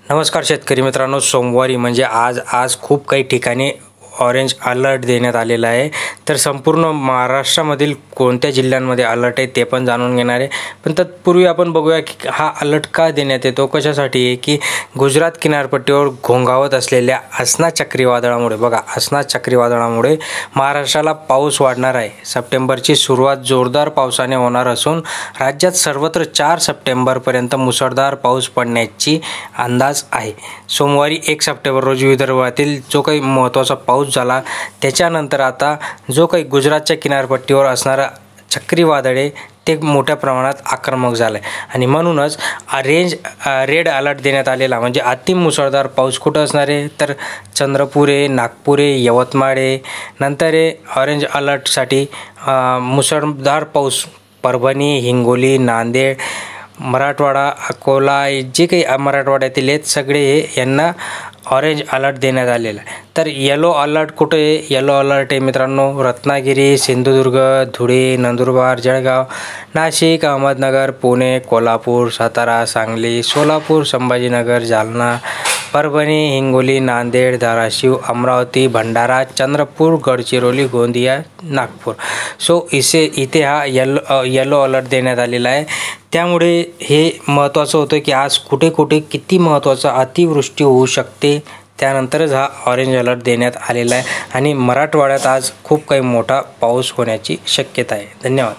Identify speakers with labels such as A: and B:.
A: नमस्कार शेतकरी मित्रांनो, सोमवारी म्हणजे आज खूप काही ठिकाणी ऑरेंज अलर्ट देण्यात आलेला आहे। तर संपूर्ण महाराष्ट्रामधील कोणत्या जिल्ह्यांमध्ये अलर्ट आहे ते पण जाणून घेणार आहे। पण तत्पूर्वी आपण बघूया की हा अलर्ट का देण्यात येतो, कशासाठी आहे की गुजरात किनारपट्टीवर घोंघावत असलेल्या अस्ना चक्रीवादळामुळे अस्ना चक्रीवादळामुळे महाराष्ट्राला पाऊस वाढणार आहे। सप्टेंबरची सुरुवात जोरदार पावसाने होणार असून राज्यात सर्वत्र 4 सप्टेंबरपर्यंत मुसळधार पाऊस पडण्याची अंदाज आहे। सोमवारी 1 सप्टेंबर रोजी विदर्भातील जो काही महत्त्वाचा पाऊस झाला त्याच्यानंतर आता जो काही गुजरातच्या किनारपट्टीवर असणारा चक्रीवादळे ते मोठ्या प्रमाणात आक्रमक झालं आहे आणि म्हणूनच रेड अलर्ट देण्यात आलेला म्हणजे अति मुसळधार पाऊस कुठं असणार आहे तर चंद्रपूर आहे, नागपूर आहे, यवतमाळ आहे। नंतर ऑरेंज अलर्टसाठी मुसळधार पाऊस परभणी, हिंगोली, नांदेड, मराठवाडा, अकोला जे काही मराठवाड्यातील आहेत सगळे यांना ऑरेंज अलर्ट देण्यात आलेला आहे। तर येलो अलर्ट कुठे आहे? येलो अलर्ट आहे मित्रांनो रत्नागिरी, सिंधुदुर्ग, धुळे, नंदुरबार, जळगाव, नाशिक, अहमदनगर, पुणे, कोल्हापूर, सातारा, सांगली, सोलापूर, संभाजीनगर, जालना, परभणी, हिंगोली, नांदेड, धाराशिव, अमरावती, भंडारा, चंद्रपूर, गडचिरोली, गोंदिया, नागपूर। इथे हा येलो अलर्ट देण्यात आलेला आहे। त्यामुळे हे महत्त्वाचं होतं की आज कुठे कुठे किती महत्त्वाचा अतिवृष्टी होऊ शकते, त्यानंतरच हा ऑरेंज अलर्ट देण्यात आलेला आहे आणि मराठवाड्यात आज खूप काही मोठा पाऊस होण्याची शक्यता आहे। धन्यवाद।